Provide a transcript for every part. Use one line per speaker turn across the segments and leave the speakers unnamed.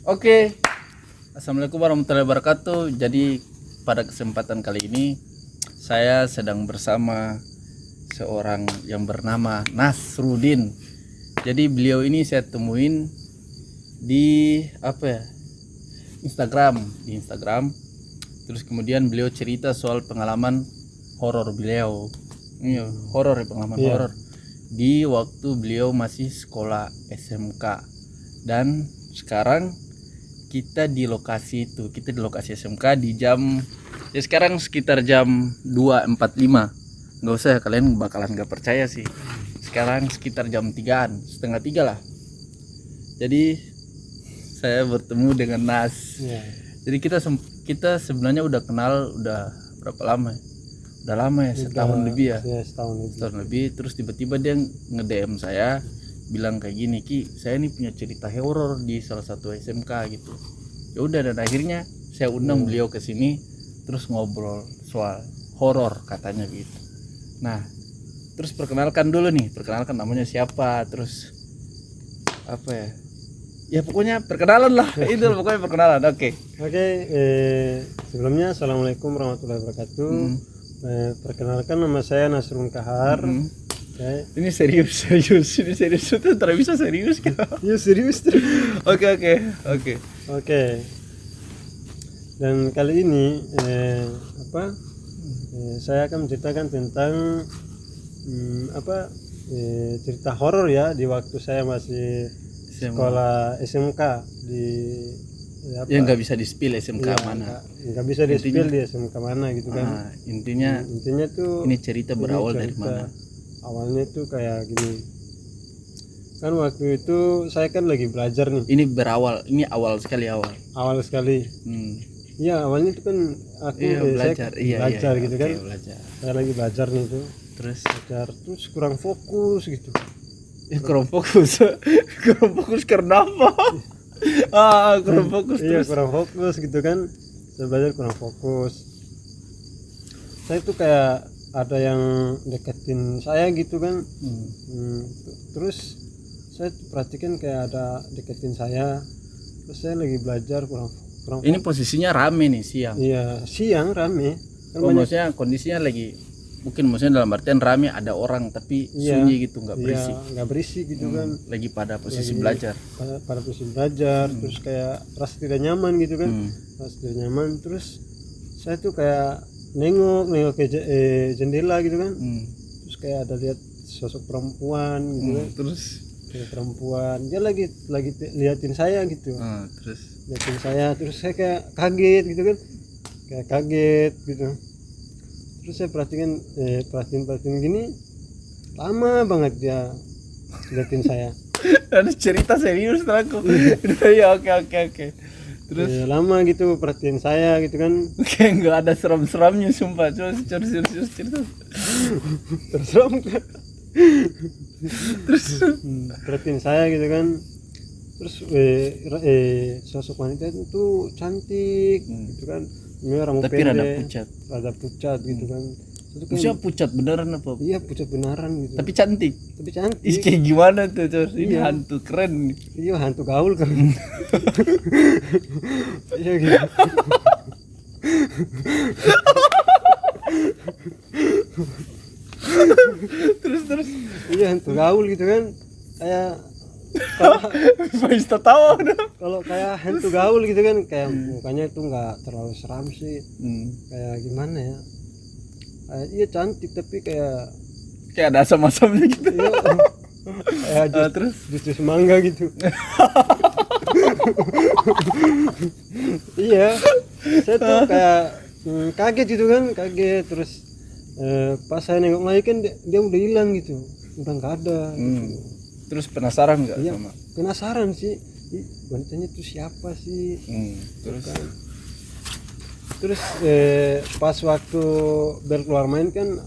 Oke, Assalamualaikum warahmatullahi wabarakatuh. Jadi pada kesempatan kali ini saya sedang bersama seorang yang bernama Nasrudin. Jadi beliau ini saya temuin di Instagram. Terus kemudian beliau cerita soal pengalaman horor beliau. Iya, horor ya, pengalaman horor di waktu beliau masih sekolah SMK. Dan sekarang kita di lokasi SMK di jam sekarang sekitar jam 2.45. Nggak usah, kalian bakalan nggak percaya sih, sekarang sekitar jam 3-an, setengah 3 lah. Jadi saya bertemu dengan Nas. Jadi kita sebenarnya udah kenal udah berapa lama ya? Udah lama ya, setahun lebih ya. Setahun lebih. Terus tiba-tiba dia nge-DM saya bilang kayak gini, Ki, saya ini punya cerita horor di salah satu SMK gitu. Ya udah, dan akhirnya saya undang beliau ke sini terus ngobrol soal horor katanya gitu. Nah, terus perkenalkan namanya siapa, terus apa ya? Ya pokoknya perkenalan lah. Itu pokoknya perkenalan. Oke,
sebelumnya Assalamualaikum warahmatullahi wabarakatuh. Perkenalkan, nama saya Nasrun Kahar.
Ini serius. Ini serius. Itu tidak bisa serius kan?
Iya, serius. Oke. Dan kali ini saya akan menceritakan tentang cerita horor ya di waktu saya masih sekolah SMK di
ya nggak bisa di-spill SMK mana.
Nggak bisa di-spill di SMK mana gitu kan.
Intinya
tuh
ini cerita berawal dari mana?
Awalnya tuh kayak gini. Kan waktu itu saya kan lagi belajar nih.
Ini awal sekali.
Iya, awalnya itu kan aku belajar gitu kan.
Belajar.
Saya lagi belajar nih tuh. Terus kurang fokus gitu.
Kurang fokus karena apa? Kurang fokus.
Iya, kurang fokus gitu kan. Saya belajar kurang fokus. Saya tuh kayak ada yang deketin saya gitu kan. Terus saya perhatikan kayak ada deketin saya. Terus saya lagi belajar kurang
ini posisinya rame nih, siang.
Iya, siang rame kan.
Maksudnya kondisinya maksudnya dalam artian rame, ada orang tapi sunyi gitu, nggak berisik.
Nggak berisik gitu kan.
Lagi pada posisi belajar.
Pada posisi belajar. Terus kayak rasa tidak nyaman gitu kan. Rasa tidak nyaman. Terus saya tuh kayak nengok ke jendela gitu kan. Terus kayak ada lihat sosok perempuan gitu kan.
Terus
kayak perempuan dia lagi liatin saya gitu. Liatin saya, terus saya kayak kaget gitu kan. Gitu. Terus saya perhatiin gini, lama banget dia liatin saya.
Ada cerita serius aku. Ya, oke. Terus
lama gitu perhatiin saya gitu kan.
Kayak nggak ada seram-seramnya sumpah. Terus cerita.
Terseram kan. Terus perhatiin saya gitu kan. Terus sosok wanita itu cantik gitu kan. Rambut
tapi
pendek, rada pucat gitu kan.
Maksudnya pucat beneran apa?
Iya, pucat beneran gitu.
Tapi cantik.
Kayak
gimana tuh, Cor? Ini hantu keren.
Iya, hantu gaul kan. Iya gitu. terus. Iya, hantu gaul gitu kan. Kayak kalau kayak hantu gaul gitu kan, kayak mukanya itu nggak terlalu seram sih. Kayak gimana ya? Iya cantik tapi kayak
ada asam-asamnya gitu.
Iya. Kayak jus mangga gitu. Iya. Saya tuh kayak kaget gitu kan, terus pas saya nengok lagi kan dia udah hilang gitu. Udah nggak ada gitu.
Terus penasaran nggak?
Iya, penasaran sih. Wanitanya tuh siapa sih? Terus pas waktu bel keluar main kan,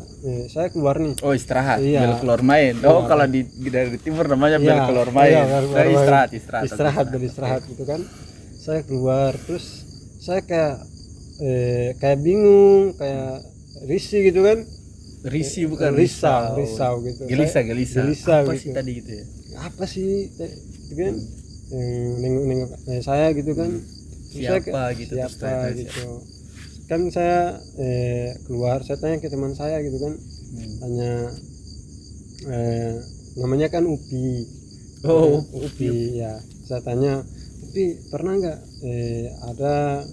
saya keluar nih.
Oh, istirahat.
Iya.
Bel keluar main. Oh, kalau dari timur namanya bel keluar main.
Iya, istirahat gitu kan. Saya keluar, terus saya kayak bingung, kayak risih gitu kan.
Risih bukan
risau gitu.
Gelisah.
Apa
sih
gitu.
tadi gitu ya?
Apa sih gitu kan. nengok-nengok saya gitu kan. Terus saya
Siapa gitu, terus
siapa
tanya-tanya.
gitu kan. Saya keluar, saya tanya ke teman saya gitu kan, tanya namanya kan Upi.
Oh,
Upi ya. Saya tanya, Upi pernah nggak ada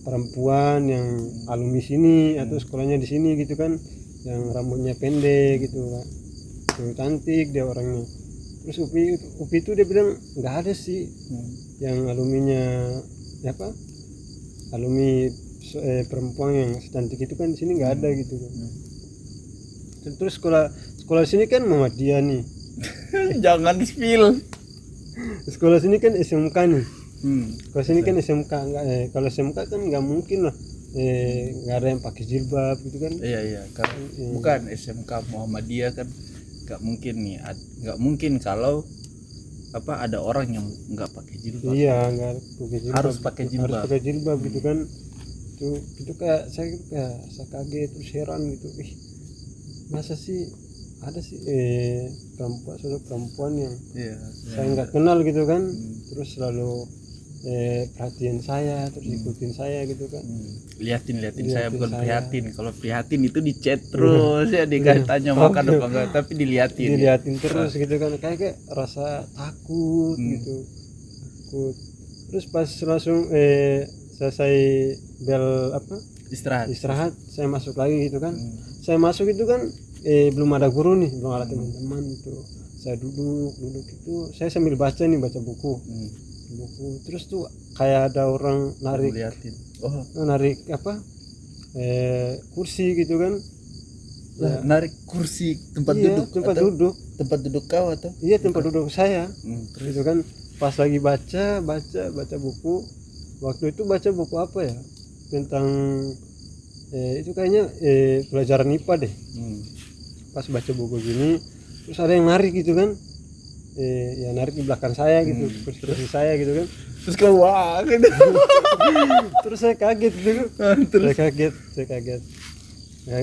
perempuan yang alumni sini atau sekolahnya di sini gitu kan, yang rambutnya pendek gitu kan, tuh cantik dia orangnya. Terus Upi itu dia bilang nggak ada sih yang alumninya alumni perempuan yang secantik itu kan di sini nggak ada gitu kan. Terus sekolah sini kan Muhammadiyah nih.
Jangan spill.
Sekolah sini kan SMK nih. Kalau sini kan SMK enggak, kalau SMK kan nggak mungkin lah nggak ada yang pakai jilbab gitu kan.
Iya karena bukan SMK Muhammadiyah kan nggak mungkin nih, nggak mungkin kalau ada orang yang nggak pakai jilbab.
Iya, nggak pakai jilbab,
harus pakai jilbab
gitu kan. Itu kayak saya kaget terus heran gitu, masa sih ada sih sosok perempuan yang saya nggak kenal gitu kan, terus selalu perhatian saya, terus ikutin saya gitu kan.
Liatin saya bukan prihatin. Kalau prihatin itu di chat terus ya, tanya makan apa enggak, tapi diliatin
terus gitu kan, kayak rasa takut gitu, takut. Terus pas langsung selesai bel istirahat saya masuk lagi gitu kan. Saya masuk itu kan belum ada guru nih, belum ada teman-teman gitu. Saya duduk itu, saya sambil baca buku. Terus tuh kayak ada orang narik kursi gitu kan.
Narik kursi tempat duduk kau atau?
Iya, tempat duduk saya. Gitu kan, pas lagi baca buku. Waktu itu baca buku apa ya, tentang itu kayaknya pelajaran IPA deh. Pas baca buku gini, terus ada yang narik gitu kan, ya narik di belakang saya gitu, kursi saya gitu kan.
Terus keluar gitu.
Terus saya kaget gitu. Saya kaget. Ya,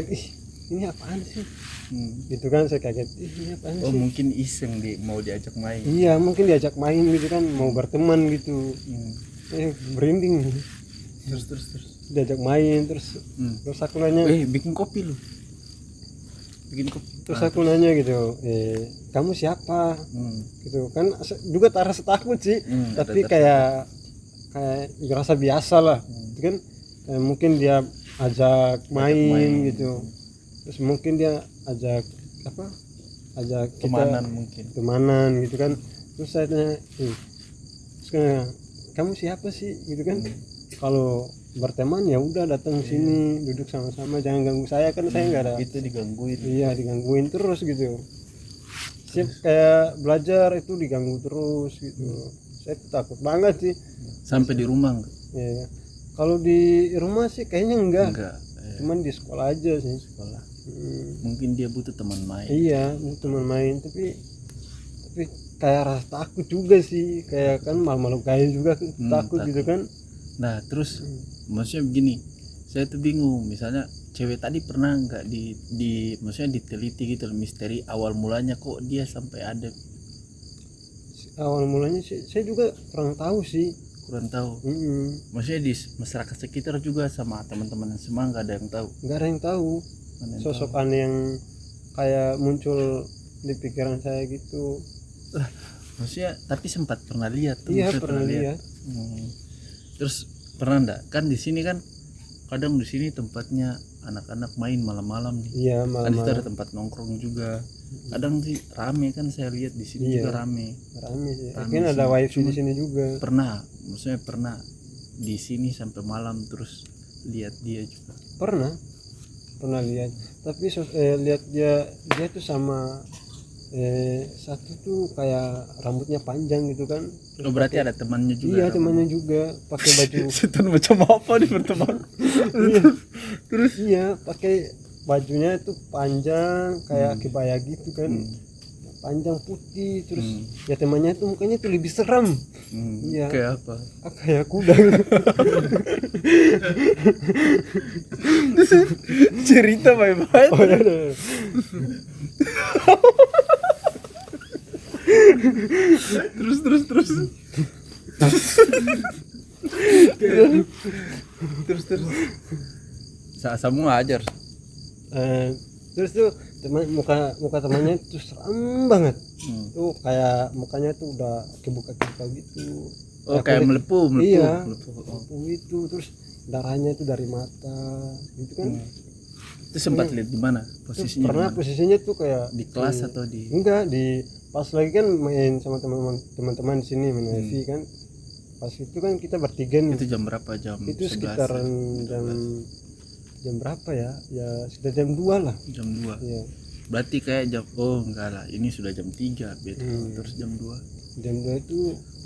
ini apaan sih? Gitu kan, saya kaget. Ini apaan sih?
Mungkin iseng mau diajak main.
Iya, mungkin diajak main gitu kan, mau berteman gitu. Merinding.
Terus
Diajak main terus aku nanya,
bikin kopi lu.
Terus aku nanya gitu, kamu siapa? Gitu kan, juga rasa takut sih, tapi kayak ngerasa biasa lah. Gitu kan, mungkin dia ajak main gitu. Terus mungkin dia ajak kita temanan gitu kan. Terus saya tanya, kamu siapa sih gitu kan? Kalau berteman ya udah datang sini, duduk sama-sama, jangan ganggu saya kan. Saya nggak ada
itu digangguin.
Iya, digangguin terus gitu. Kayak belajar itu diganggu terus gitu. Saya takut banget sih.
Sampai di rumah enggak?
Ya, kalau di rumah sih kayaknya enggak. Cuman di sekolah aja sih.
Mungkin dia butuh teman main.
Iya, butuh teman main, tapi kayak rasa takut juga sih, kayak kan malu-malu kayak juga takut gitu kan.
Nah terus maksudnya begini, saya tuh bingung, misalnya cewek tadi pernah nggak maksudnya diteliti gitu, misteri awal mulanya kok dia sampai ada.
Awal mulanya sih saya juga kurang tahu.
Maksudnya di masyarakat sekitar juga sama teman-teman yang semua nggak ada yang tahu.
Sosok aneh yang kayak muncul di pikiran saya gitu.
Maksudnya tapi sempat pernah lihat tuh.
Iya, pernah lihat.
Terus pernah enggak, kan di sini kan kadang di sini tempatnya anak-anak main malam-malam nih.
Iya, malam.
Kan ada tempat nongkrong juga. Kadang sih rame kan, saya lihat di sini juga rame
sih. Mungkin ada wifi di sini juga.
Pernah di sini sampai malam terus lihat dia juga.
Pernah lihat. Tapi lihat dia tuh sama satu tuh kayak rambutnya panjang gitu kan.
Berarti ada temannya juga.
Iya, temannya juga pakai baju.
Setan macam apa nih berteman?
Terus pakai bajunya itu panjang kayak kebaya gitu kan. Panjang putih, terus ya temannya tuh mukanya tuh lebih seram. Iya.
Kayak apa?
Kayak kuda.
Cerita baik-baik. terus terus semua ajar.
Terus tuh muka temannya tuh seram banget. Tuh kayak mukanya tuh udah kebuka gitu.
Oh, kayak melepuh.
Iya,
Oh.
itu terus darahnya tuh dari mata gitu kan.
Itu sempat lihat di mana posisinya?
Pernah posisinya tuh kayak
di kelas atau di
enggak, di pas lagi kan main sama teman-teman di sini main wifi kan. Pas itu kan kita bertiga nih.
Itu jam berapa? Jam
Itu
11,
sekitaran jam berapa ya? Ya sudah jam 2 lah.
Jam 2.
Iya.
Berarti kayak jam, oh enggak lah, ini sudah jam 3 beda. Terus jam 2.
Jam 2 itu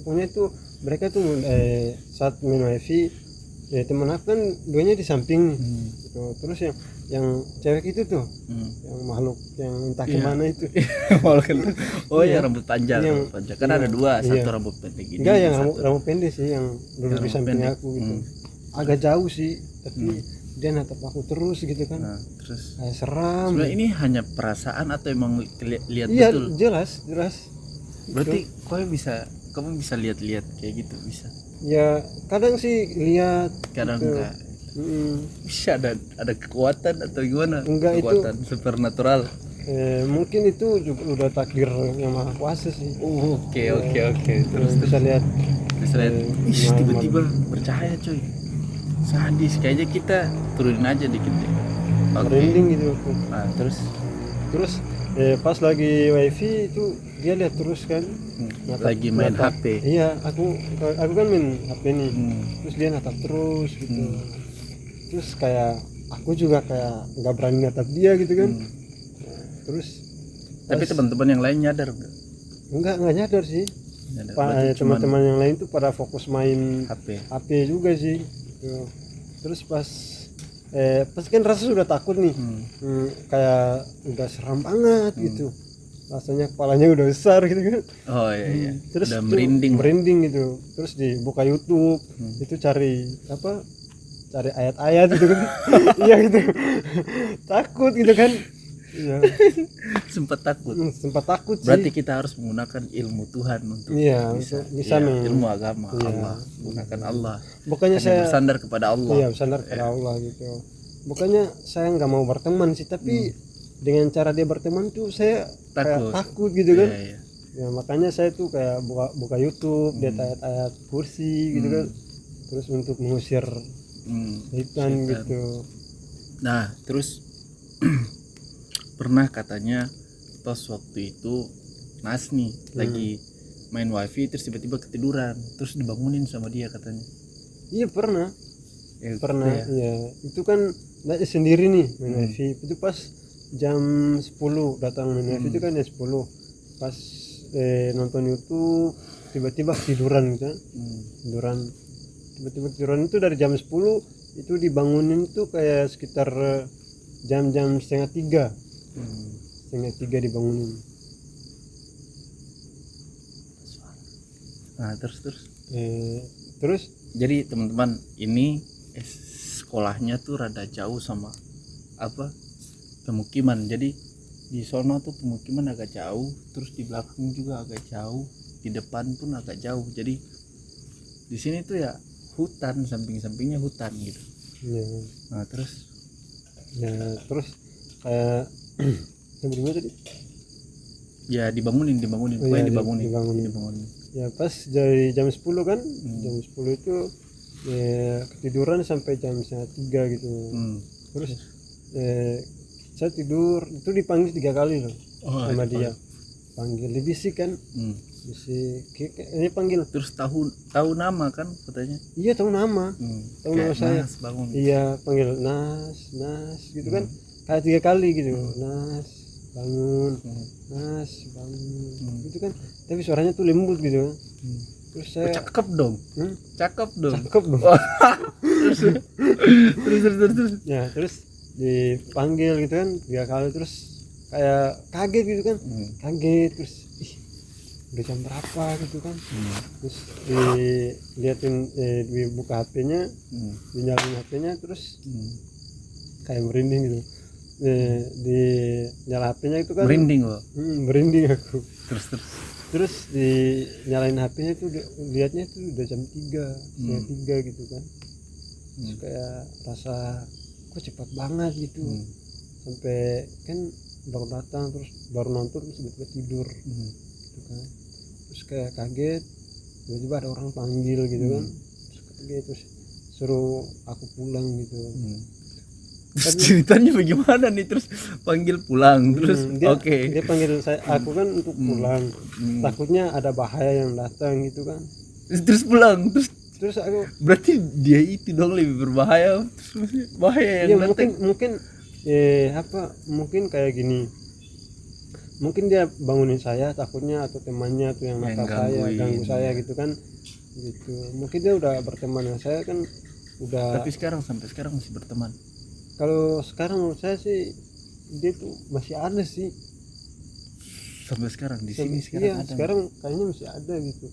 pokoknya itu mereka tuh saat main wifi ya, teman aku kan duanya di samping gitu. Terus yang cewek itu tuh yang makhluk yang entah kemana itu.
Oh ya, rambut panjang,
Yang-
rambut panjang. Kan ada dua, satu rambut pendek gini.
Enggak, yang
satu-
rambut pendek sih yang duduk di samping
pendek.
aku gitu. Agak jauh sih, tapi dia natap aku terus gitu kan.
Nah, terus
Kayak seram.
sebenarnya ini hanya perasaan atau emang lihat
Iya,
betul?
jelas.
Berarti kamu bisa lihat-lihat kayak gitu bisa.
Ya, kadang sih lihat
Kadang
gitu.
enggak.
Mm,
Bisa ada kekuatan atau gimana?
Enggak, itu-
kekuatan supernatural.
mungkin itu juga udah takdir yang maha kuasa sih.
Oke. Terus
Bisa lihat
bisa lihat. Ih, tiba-tiba bercahaya coy. Sadis, kayaknya kita turunin aja dikit deh. Oke.
merinding gitu aku.
Nah, terus
Terus pas lagi wifi itu dia lihat terus kan.
lagi main
natap.
HP.
Iya, aku kan main HP nih.
Hmm.
Terus dia natap terus gitu. Terus kayak aku juga kayak nggak berani natap dia gitu kan. Nah, terus
Tapi teman-teman yang lain nyadar enggak?
nggak nyadar sih.
Nyadar. Berarti cuman
Teman-teman yang lain tuh pada fokus main
HP.
HP juga sih. Tuh. Terus pas kan rasa sudah takut nih. Kayak udah seram banget gitu. Rasanya kepalanya udah besar gitu kan.
Oh iya.
Terus
Udah
tuh
merinding.
gitu. Terus dibuka YouTube, itu cari cari ayat-ayat gitu kan. Iya gitu. Takut gitu kan. Iya.
Sempat takut.
Sempat takut sih.
Berarti kita harus menggunakan ilmu Tuhan untuk
Iya, bisa nih.
ilmu agama Allah, gunakan Allah.
Bukannya
Hanya
saya
bersandar kepada Allah.
Iya, bersandar kepada Allah gitu. Bukannya saya nggak mau berteman sih, tapi dengan cara dia berteman tuh saya kayak takut gitu kan.
Iya.
Ya makanya saya tuh kayak buka YouTube, lihat ayat-ayat kursi gitu kan. Terus untuk mengusir setan gitu.
Nah, terus pernah katanya pas waktu itu Nas nih lagi main wifi terus tiba-tiba ketiduran terus dibangunin sama dia katanya.
Iya pernah.
Ya,
Pernah.
gitu ya.
Iya. Itu kan sendiri nih main wifi. Itu pas jam 10 datang main wifi itu kan jam 10. Pas nonton YouTube tiba-tiba tiduran gitu. Tiba-tiba tiduran itu dari jam 10 itu dibangunin tuh kayak sekitar jam-jam setengah 3. Setengah 3 dibangunin.
Nah, terus
Terus
jadi teman-teman ini sekolahnya tuh rada jauh sama pemukiman. Jadi di sono tuh pemukiman agak jauh, terus di belakang juga agak jauh, di depan pun agak jauh. Jadi di sini tuh ya hutan, samping-sampingnya hutan gitu.
ya,
Nah, terus
kayak sebelumnya tadi
ya dibangunin. Pokoknya dibangunin.
ya pas dari jam 10 kan. Jam 10 itu ya ketiduran sampai jam setengah 3 gitu. Terus saya tidur itu dipanggil 3 kali loh sama dia. Panggil dibisik kan. Bisik ini panggil.
Terus tahu nama kan katanya.
Iya, tahu nama. Tahu nama saya.
Nas, bangun.
Iya, panggil Nas gitu kan. Kayak 3 kali gitu. Nas, bangun. Nas, bangun. Gitu kan. Tapi suaranya tuh lembut gitu. Terus saya
Cakep dong. Cakep dong.
cakep dong.
Terus.
Ya, terus dipanggil gitu kan 3 kali terus kayak kaget gitu kan. Kaget terus udah jam berapa gitu kan. Terus diliatin dibuka HP-nya, dinyalain HP-nya terus kayak merinding gitu. Di nyala HP-nya itu kan
Merinding loh.
merinding aku.
Terus
terus di nyalain HP-nya tuh lihatnya tuh udah jam 3 setengah 3 gitu kan. Terus kayak rasa kok cepat banget gitu. Sampai kan baru datang terus baru nonton terus tiba-tiba tidur gitu kan. Terus kayak kaget tiba-tiba ada orang panggil gitu kan. Terus kaget terus suruh aku pulang gitu.
Terus ceritanya bagaimana nih, terus panggil pulang terus
dia panggil aku kan untuk pulang. Takutnya ada bahaya yang datang gitu kan.
Terus pulang
Terus aku
berarti dia itu dong lebih berbahaya, terus bahaya yang datang.
mungkin mungkin kayak gini, mungkin dia bangunin saya takutnya atau temannya tuh yang nakal saya ganggu saya gitu kan gitu. Mungkin dia udah berteman dengan saya kan udah.
Tapi sampai sekarang masih berteman.
Kalau sekarang menurut saya sih dia tuh masih ada sih
sampai sekarang di sini sekarang
iya,
ada.
Sekarang kayaknya masih ada gitu.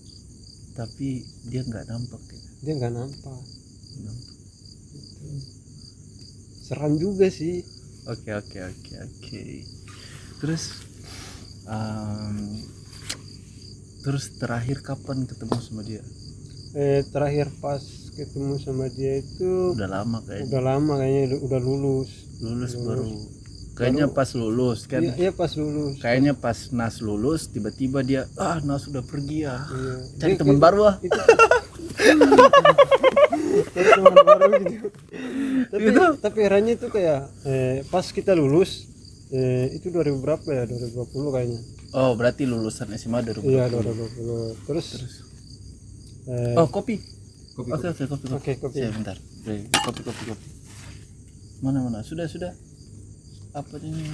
Tapi dia nggak nampak ya.
Dia nggak nampak. Gitu. Seram juga sih.
Oke. Terus terakhir kapan ketemu sama dia?
Terakhir pas ketemu sama dia itu
udah lama kayaknya.
Udah lulus
baru kayaknya pas lulus kan.
Iya pas lulus
kayaknya pas Nas lulus tiba-tiba dia Nas sudah pergi ya.
Iya.
Cari teman baru
cari teman baru gitu. Tapi eranya itu kayak pas kita lulus itu 2000 berapa ya, 2020 kayaknya.
Oh berarti lulusan SMA 2020.
Iya 2020 terus
kopi. Kopi. Bentar. Kopi. Mana? Sudah. Apa ini?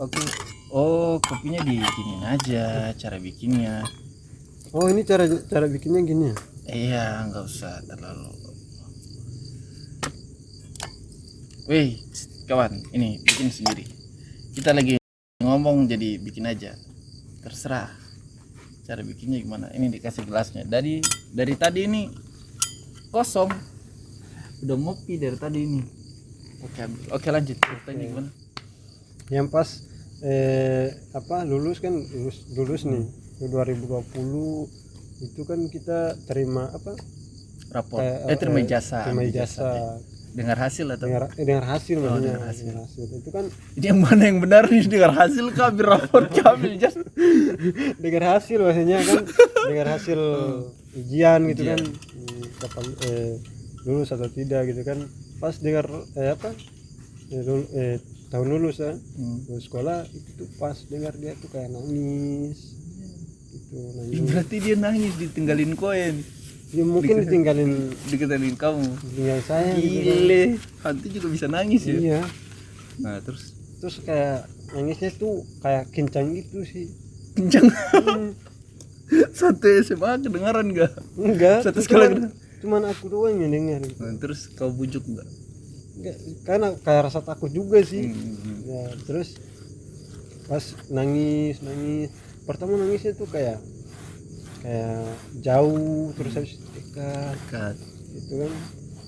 Oke. Oh, kopinya dibikinin aja, cara bikinnya.
Oh, ini cara bikinnya gini ya?
Iya, nggak usah terlalu. Wih, kawan, ini bikin sendiri. Kita lagi ngomong jadi bikin aja. Terserah. Cara bikinnya gimana? Ini dikasih gelasnya. Dari tadi ini kosong. Udah ngopi dari tadi ini. Oke lanjut. Ceritanya gimana?
Yang pas lulus nih 2020 itu kan kita terima
rapor. Terima ijazah. Dengar hasil atau
dengar hasil maksudnya.
Dengar hasil.
Itu kan
ini yang mana yang benar nih, dengar hasil kah rapor kami ijazah?
Dengar hasil maksudnya kan dengar hasil ujian gitu kan kapan lulus atau tidak gitu kan. Pas dengar tahun lulus kan lulus sekolah itu tuh pas dengar dia tuh kayak nangis gitu, nangis.
Berarti dia nangis ditinggalin koin.
Ya mungkin ditinggalin
kamu.
Tinggal saya
gile gitu. Hantu juga bisa nangis ya.
Iya.
Nah terus
kayak nangisnya tuh kayak kencang gitu sih.
Kencang. Satu SMA kedengaran enggak?
Enggak.
Satu sekolah
cuman aku doang yang dengar.
Nah, terus kau bujuk enggak?
Karena kayak rasa takut juga sih. Ya, terus pas nangis pertama nangisnya tuh kayak jauh terus habis dekat gitu kan.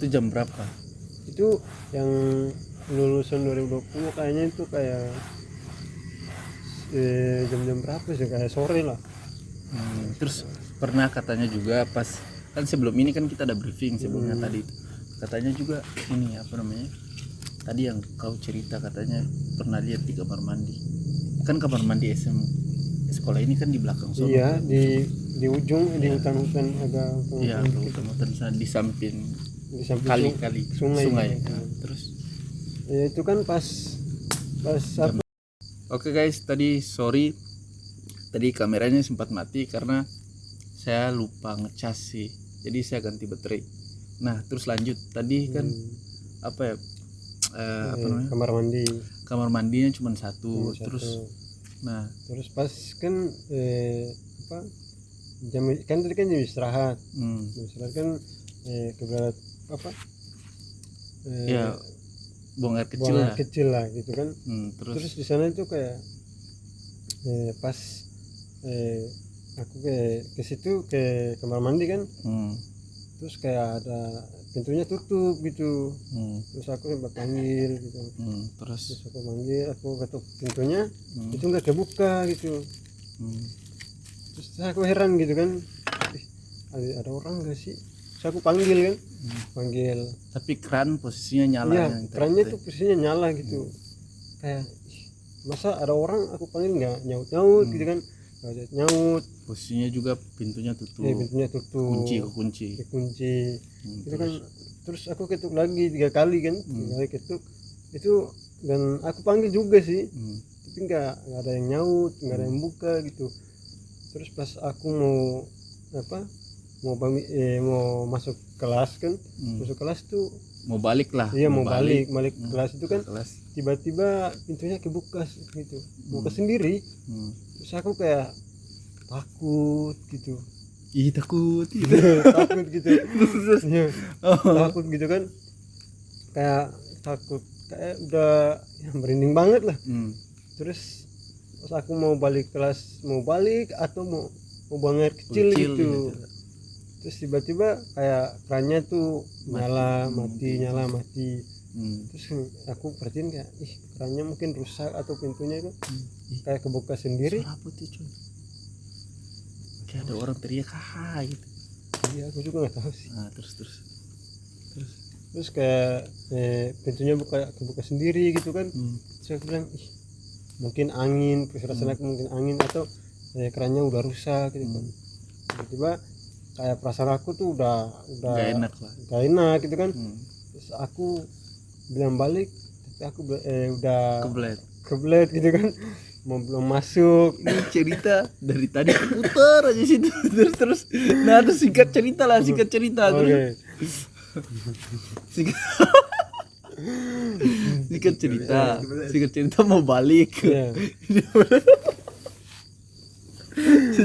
Itu jam berapa?
Itu yang lulusan 2020 kayaknya itu kayak jam-jam berapa sih, kayak sore lah.
Terus pernah katanya juga pas kan sebelum ini kan kita ada briefing sebelumnya tadi itu. Katanya juga ini tadi yang kau cerita katanya pernah lihat di kamar mandi. Kan kamar mandi sekolah ini kan di belakang sono.
Iya, di ujung di hutan-hutan agak
hutan sana di samping kali sungai. Terus
ya itu kan pas
Oke guys, tadi sorry tadi kameranya sempat mati karena saya lupa ngecas sih, jadi saya ganti baterai. Nah terus lanjut tadi kan kamar mandinya cuma satu. Terus
pas kan jam kan tadi kan jam istirahat. Istirahat kan keberat
buang air
kecil lah gitu kan. Terus di sana itu kayak pas aku ke situ ke kamar mandi kan. Terus kayak ada pintunya tutup gitu. Terus aku sempat panggil gitu. Terus aku manggil, aku ketuk pintunya, itu nggak kebuka gitu. Terus aku heran gitu kan, "Ih, ada orang gak sih?" Terus aku panggil kan, panggil.
Tapi keran posisinya nyala
Iya,
yang
kerannya
tadi.
tuh posisinya nyala gitu. Kayak "Ih, masa ada orang aku panggil nggak nyaut gitu kan, nggak nyaut.
Posisinya juga pintunya tutup.
Pintunya tutup,
Kunci.
dikunci. Itu kan,
Terus
terus aku ketuk lagi 3 kali kan, 3 kali ketuk itu, dan aku panggil juga sih, tapi nggak ada yang nyaut, nggak ada yang buka gitu. Terus pas aku mau apa, mau masuk kelas kan, masuk kelas tuh,
mau balik lah.
iya mau balik kelas itu kan,
Kelas.
tiba-tiba pintunya kebuka gitu, buka sendiri. Terus aku kayak takut gitu.
Ih, takut.
Takut gitu. Iya, takut gitu kan, kayak takut, kayak udah ya, merinding banget lah. Terus pas aku mau balik kelas, mau balik atau mau buang air kecil gitu. Terus tiba-tiba kayak kerannya tuh nyala mati, nyala mati. Terus aku perhatiin kayak, ih kerannya mungkin rusak atau pintunya itu kayak kebuka sendiri.
Suara apa tuh cuy? Kayak ada orang teriak gitu.
Iya, aku juga nggak tahu sih.
Nah, terus
Terus kayak pintunya kebuka sendiri gitu kan. Terus aku bilang, ih mungkin angin, perasaan aku mungkin angin atau kerannya udah rusak gitu kan. Tiba-tiba kayak perasaan aku tuh udah
gak enak lah.
gak enak gitu kan. Terus aku bilang balik, tapi aku udah kebelet gitu kan, mau belum masuk.
Ini cerita dari tadi putar aja situ terus. Nah, terus singkat cerita
Oke.
Singkat cerita mau balik.
Iya.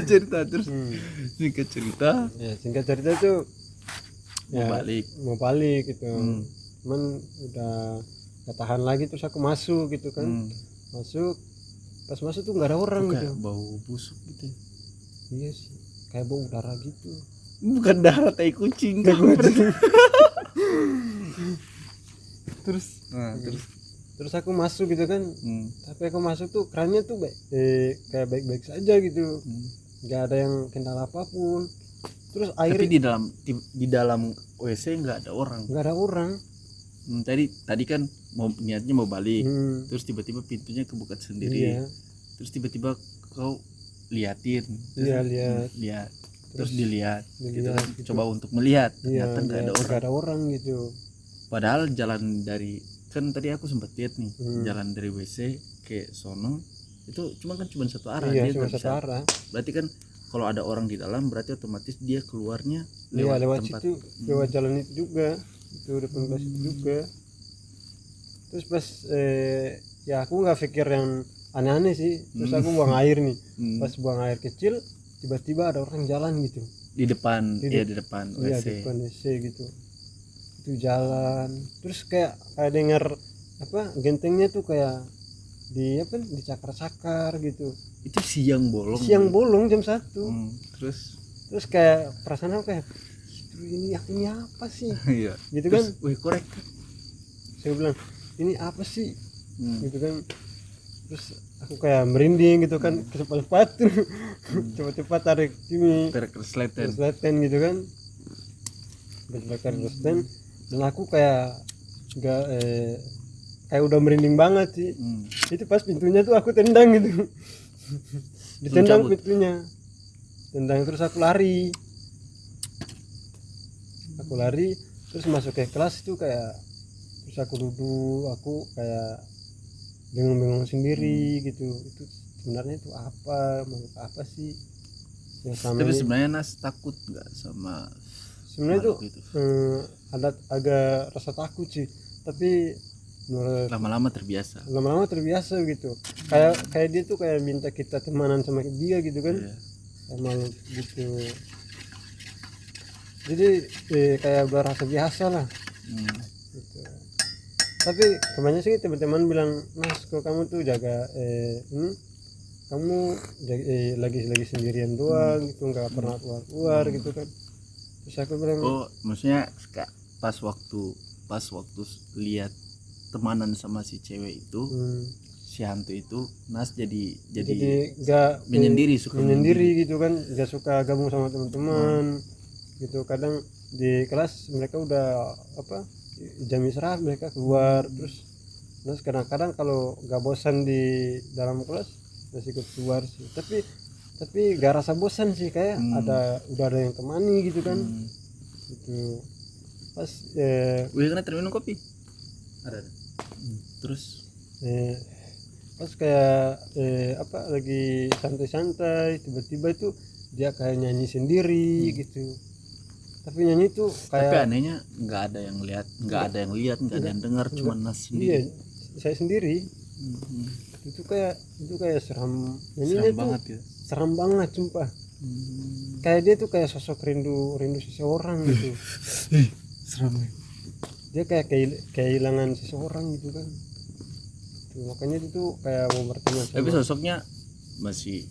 Cerita terus. Singkat cerita
Ya, singkat cerita tuh mau balik gitu. Cuman udah gak tahan lagi, terus aku masuk gitu kan. Pas masuk tuh nggak ada orang gitu.
Kayak bau busuk gitu.
Iya sih, kayak bau darah gitu.
Bukan darah, tai kucing.
Terus aku masuk gitu kan. Tapi aku masuk tuh kerannya tuh kayak baik-baik saja gitu. Nggak ada yang kendala apapun. Terus air,
tapi di dalam WC nggak ada orang. Tadi kan niatnya mau balik. Terus tiba-tiba pintunya kebuka sendiri.
Iya.
Terus tiba-tiba kau liatin.
Iya, lihat.
Terus dilihat gitu kan.
gitu.
Coba untuk melihat,
Iya,
ternyata nggak ada
orang gitu.
Padahal jalan dari, kan tadi aku sempat lihat nih, jalan dari WC ke sono itu cuma satu arah.
Iya,
Dia
cuma
nggak
satu
bisa.
arah.
Berarti kan kalau ada orang di dalam berarti otomatis dia keluarnya
Lewat
tempat.
situ, lewat jalan itu juga, itu depan kelas itu juga. Terus pas ya aku nggak pikir yang aneh-aneh sih. Terus aku buang air nih. Pas buang air kecil, tiba-tiba ada orang jalan gitu
Di depan WC.
iya, di depan WC gitu. Itu jalan, terus kayak denger apa, gentengnya tuh kayak dicakar-cakar gitu.
Itu siang
bolong jam 1.
Terus
Kayak perasaan aku kayak, ini apa sih?
iya.
Gitu kan.
Wih, korek.
Saya bilang, ini apa sih? Gitu kan. Terus aku kayak merinding gitu kan, cepat-cepat cepat-cepat tarik seleten gitu kan. Tarik seleten, dan aku kayak enggak kayak udah merinding banget sih. Itu pas pintunya tuh aku tendang gitu. Ditendang pintunya. Tendang, terus aku lari. Terus masuk ke kelas itu kayak, terus aku duduk, aku kayak bingung sendiri gitu. Itu sebenarnya itu makhluk apa sih yang sama
Tapi
ini?
sebenarnya Nas takut nggak sama
Sebenarnya itu
makhluk itu?
ada agak rasa takut sih, tapi
Lama-lama terbiasa
gitu. Kayak dia tuh kayak minta kita temanan sama dia gitu kan.
Iya.
Sama gitu. Jadi kayak berasa biasa lah. Gitu. Tapi kebanyakan sih teman-teman bilang, Mas kok kamu tuh jaga kamu lagi sendirian doang gitu, nggak pernah keluar gitu kan. Terus aku bilang,
maksudnya pas waktu lihat temanan sama si cewek itu, si hantu itu Nas jadi
nggak
suka
menyendiri gitu kan, nggak suka gabung sama teman-teman gitu. Kadang di kelas mereka udah jam istirahat mereka keluar, terus kadang-kadang kalau nggak bosan di dalam kelas masih ikut keluar sih, tapi gak rasa bosan sih, kayak udah ada yang temani gitu kan. Gitu pas
kena terminum kopi ada. Terus
pas kayak lagi santai-santai tiba-tiba itu dia kayak nyanyi sendiri gitu. Tapi nyanyi tuh kayak,
tapi anehnya nggak ada yang lihat nggak ada yang dengar, cuma Nas sendiri.
Iya, saya sendiri. Itu kayak seram, nyanyinya tuh
banget ya.
seram banget sumpah. Kayak dia tuh kayak sosok rindu seseorang gitu.
Seram ya.
Dia kayak kehilangan seseorang gitu kan. Tuh, makanya itu tuh kayak mau berteman sama.
Tapi sosoknya masih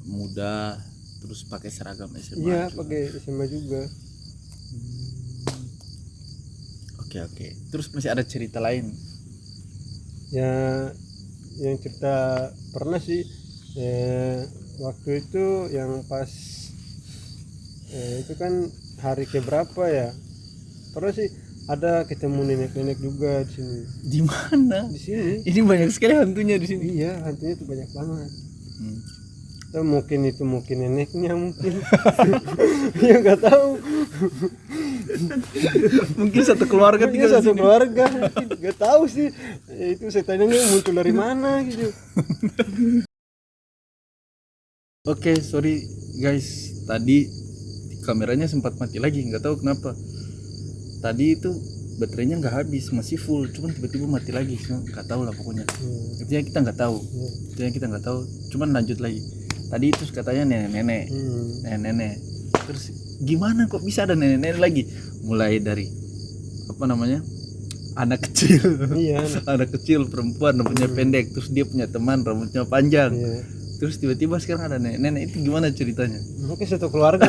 muda, terus pakai seragam SMA.
Iya, pakai SMA juga.
Oke. Terus masih ada cerita lain?
Ya, yang cerita pernah sih waktu itu yang pas itu kan hari keberapa ya, pernah sih ada ketemu nenek-nenek juga di sini.
Di mana?
Di sini.
Ini banyak sekali hantunya di sini.
Iya, hantunya tuh banyak banget. Mungkin neneknya mungkin. Ya nggak tahu.
Mungkin satu keluarga
Mungkin satu keluarga. Nggak tahu sih. Itu setannya muncul dari mana gitu.
Oke, sorry guys. Tadi kameranya sempat mati lagi, nggak tahu kenapa. Tadi itu baterainya nggak habis, masih full, cuman tiba-tiba mati lagi. Nggak tahu lah pokoknya. Intinya kita nggak tahu. Cuman lanjut lagi. Tadi itu katanya nenek-nenek. Terus gimana kok bisa ada nenek-nenek lagi? Mulai dari anak kecil.
Iya.
Anak kecil perempuan rambutnya pendek, terus dia punya teman rambutnya panjang.
Iya.
Terus tiba-tiba sekarang ada nenek-nenek, itu gimana ceritanya?
Mungkin satu keluarga.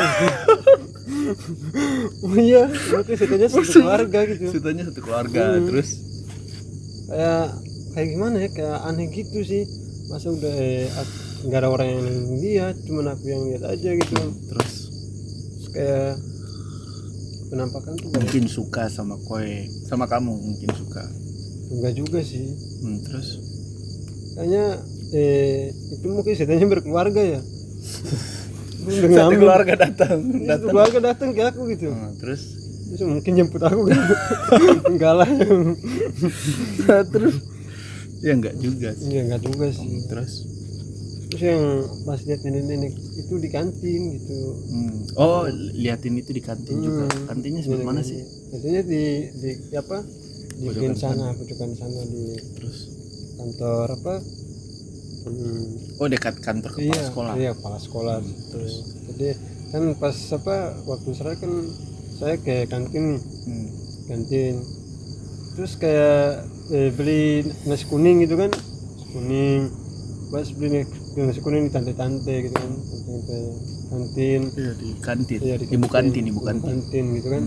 Oh iya, mungkin ceritanya satu keluarga gitu.
Ceritanya satu keluarga. Terus
kayak gimana ya, kayak aneh gitu sih. Masa udah nggak ada orang yang lihat, cuma aku yang lihat aja gitu.
Terus
kayak penampakan tuh
mungkin suka sama kamu, mungkin suka.
Enggak juga sih.
Terus
Kayaknya itu mungkin setannya berkeluarga ya.
satu keluarga datang.
Satu keluarga datang ke aku gitu.
Terus
mungkin jemput aku gitu. Enggak lah.
Terus ya enggak juga sih.
Iya, enggak juga sih.
Terus
yang pas lihat nenek-nenek itu di kantin gitu.
Oh, liatin itu di kantin juga. Kantinnya sebelah mana sih?
Kantinnya di pojokan sana di
terus
kantor
Oh, dekat kantor kepala sekolah.
Iya, kepala sekolah gitu. Jadi kan pas waktu saya ke kantin nih. Kantin. Terus kayak beli nasi kuning gitu kan. Nasi kuning. Pas beli nasi kuning di tante-tante gitu kan. Kantin.
Iya, di kantin.
Iya,
Ibu kantin
gitu kan.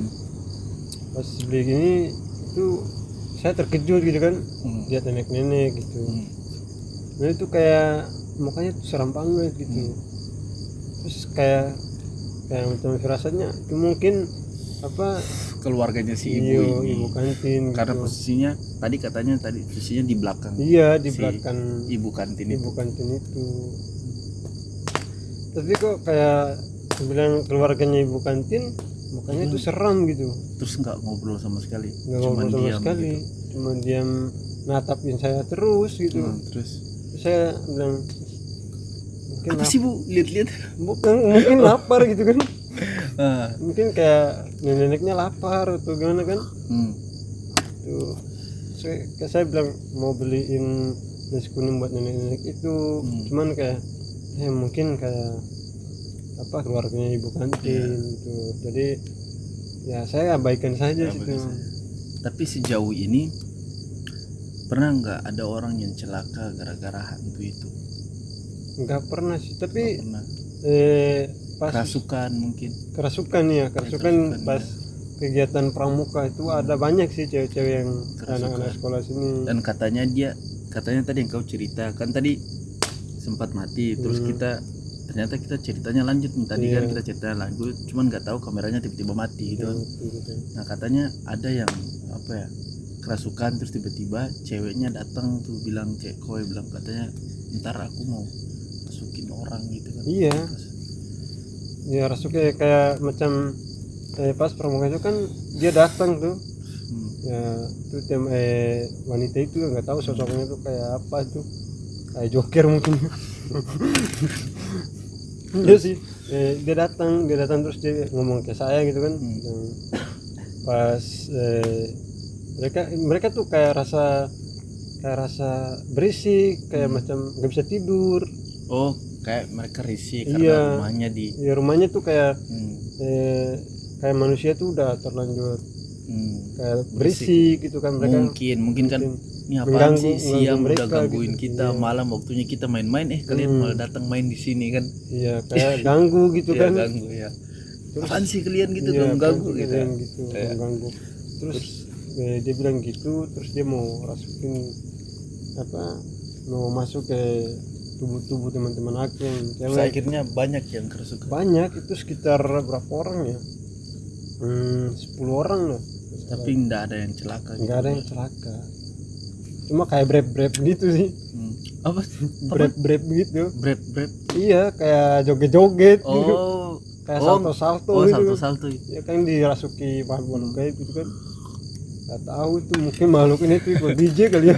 Pas beli gini itu saya terkejut gitu kan. Lihat nenek-nenek gitu. Nah itu kayak mukanya tuh seram banget gitu. Terus kayak macam firasatnya itu mungkin
keluarganya si ibu ini.
Ibu kantin
karena
gitu.
Posisinya posisinya di belakang.
Iya, di belakang
ibu kantin
itu. Tapi kok kayak bilang keluarganya ibu kantin mukanya tuh seram gitu.
Terus nggak ngobrol sama sekali.
Cuma diam natapin saya terus gitu.
Terus
saya bilang mungkin
apa sih Bu, lihat-lihat
mungkin lapar gitu kan. Mungkin kayak neneknya lapar atau gimana kan. Tuh saya bilang mau beliin nasi kuning buat nenek itu. Cuman kayak mungkin kayak keluarganya ibu kantin gitu. Jadi ya saya abaikan saja gitu.
Tapi sejauh ini pernah nggak ada orang yang celaka gara-gara hantu itu?
Nggak pernah sih, tapi pas
kerasukan
pas kegiatan pramuka itu ada banyak sih cewek-cewek yang anak-anak sekolah sini.
Dan katanya katanya tadi yang kau cerita kan tadi sempat mati, terus ternyata kita ceritanya lanjut nih tadi kan kita ceritanya lanjut, cuman nggak tahu kameranya tiba-tiba mati gitu kan. Nah katanya ada yang apa ya, kerasukan, terus tiba-tiba ceweknya datang tuh bilang kayak kowe bilang katanya ntar aku mau masukin orang gitu kan.
Iya. Ya rasuknya kayak macam pas permukaan itu kan dia datang tuh. Ya itu wanita itu nggak tahu sosoknya tuh kayak apa tuh, kayak Joker mungkin. Iya sih, dia datang terus dia ngomong ke saya gitu kan. Dan pas mereka tuh kayak rasa berisik, kayak macam nggak bisa tidur.
Oh, kayak mereka risih karena rumahnya
rumahnya tuh kayak kayak manusia tuh udah terlanjur kayak berisik gitu kan. Mereka
mungkin kan ini apaan sih, siang udah gangguin gitu, kita malam waktunya kita main-main kalian malah datang main di sini kan.
Iya, kayak ganggu gitu kan.
Ganggu ya. Apaan sih kalian gitu, ganggu gitu.
Ganggu. Terus dia bilang gitu, terus dia mau rasukin mau masuk ke tubuh teman-teman aku yang cewek.
Terus akhirnya banyak yang kerasukan.
Banyak, itu sekitar berapa orang ya? 10 orang lah.
Tapi nggak ada yang celaka gitu.
Nggak ada yang celaka, cuma kayak brep gitu sih.
Apa?
Brep gitu.
Brep.
Iya, kayak joget-joget gitu. Kayak salto-salto gitu.
Salto.
Ya kan dirasuki makhluk kayak gitu kan. Nggak tahu itu, mungkin makhluk ini tuh ikut DJ kali ya.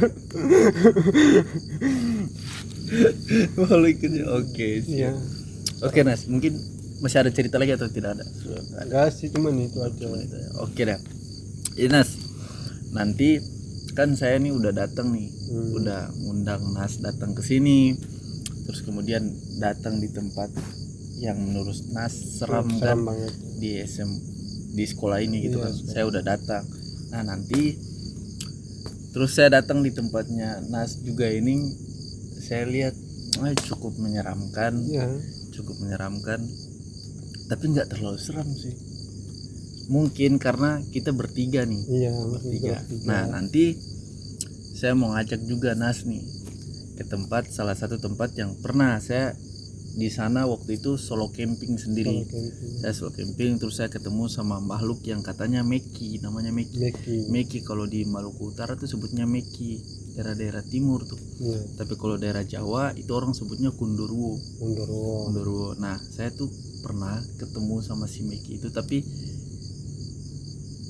Makhluknya oke sih.
Iya.
Oke Nas, mungkin masih ada cerita lagi atau tidak ada?
Enggak sih, cuman itu aja.
Oke dah. Ini Nas, nanti kan saya nih udah datang nih, udah ngundang Nas datang ke sini, terus kemudian datang di tempat yang menurut Nas seram kan
banget.
di sekolah ini gitu kan. Saya udah datang. Nah nanti terus saya datang di tempatnya Nas juga ini, saya lihat cukup menyeramkan. Cukup menyeramkan, tapi nggak terlalu seram sih. Mungkin karena kita bertiga nih. Bertiga. Nah nanti saya mau ngajak juga Nas nih ke salah satu tempat yang pernah saya di sana waktu itu solo camping sendiri. Saya solo camping, terus saya ketemu sama makhluk yang katanya Meki, namanya Meki. Kalau di Maluku Utara tuh sebutnya Meki, daerah-daerah timur tuh. Tapi kalau daerah Jawa itu orang sebutnya Kundurwo. Nah saya tuh pernah ketemu sama si Meki itu, tapi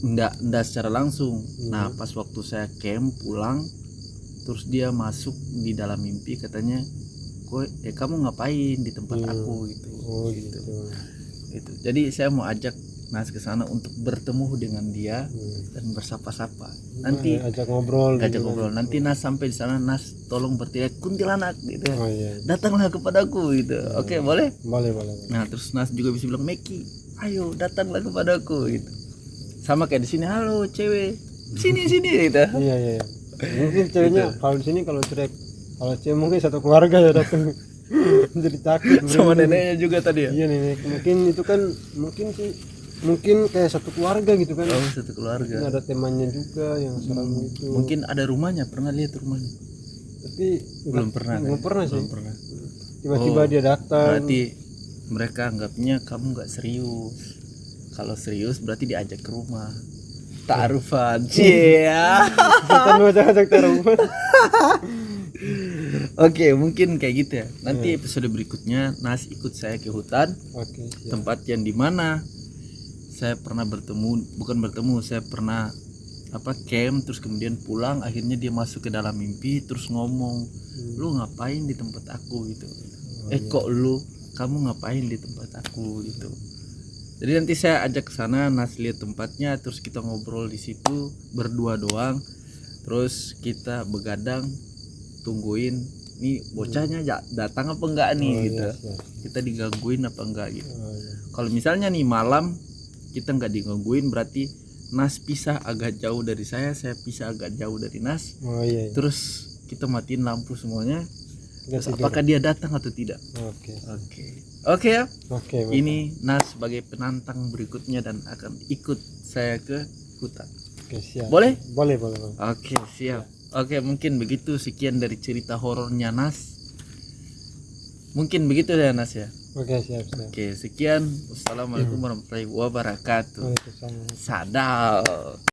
ndak secara langsung. Nah pas waktu saya camp pulang, terus dia masuk di dalam mimpi, katanya kamu ngapain di tempat aku gitu. Gitu. Jadi saya mau ajak Nas ke sana untuk bertemu dengan dia dan bersapa-sapa. Nanti
ajak ngobrol.
Nanti Nas sampai di sana, Nas tolong berteriak kuntilanak gitu. Datanglah kepadaku gitu. Oke, boleh?
Boleh.
Nah, terus Nas juga bisa bilang, Meki, ayo datanglah kepadaku gitu. Sama kayak di sini, halo cewek, sini gitu.
Iya. Mungkin ceweknya kalau di sini kalau cewek mungkin satu keluarga ya datang. Jadi takut.
Sama neneknya juga tadi ya.
Iya, nenek. Mungkin itu kan mungkin kayak satu keluarga gitu kan.
Oh, satu keluarga.
Mungkin ada temannya juga yang serem itu.
Mungkin ada rumahnya, pernah lihat rumahnya.
Tapi
belum pernah sih.
Belum pernah. Tiba-tiba dia datang.
Berarti mereka anggapnya kamu nggak serius. Kalau serius berarti diajak ke rumah. Ta'arufan. Iya.
Kita mau ajak ta'arufan.
Oke, mungkin kayak gitu ya. Nanti episode berikutnya Nas ikut saya ke hutan. Tempat yang dimana saya pernah saya pernah camp, terus kemudian pulang, akhirnya dia masuk ke dalam mimpi terus ngomong, lu ngapain di tempat aku gitu. Kamu ngapain di tempat aku gitu. Jadi nanti saya ajak ke sana, Nas lihat tempatnya, terus kita ngobrol di situ berdua doang. Terus kita begadang tungguin nih bocahnya datang apa enggak nih gitu. Kita digangguin apa enggak gitu. Kalau misalnya nih malam kita enggak digangguin, berarti Nas pisah agak jauh dari saya pisah agak jauh dari Nas. Terus kita matiin lampu semuanya. Terus apakah dia datang atau tidak? Oke ya. Ini Nas sebagai penantang berikutnya dan akan ikut saya ke hutan.
Siap.
Boleh?
Boleh.
Oke, siap. Oke, mungkin begitu, sekian dari cerita horornya Nas. Mungkin begitu ya Nas ya.
Oke, siap.
Oke, sekian. Wassalamualaikum warahmatullahi wabarakatuh.
Waalaikumsalam.
Sadal.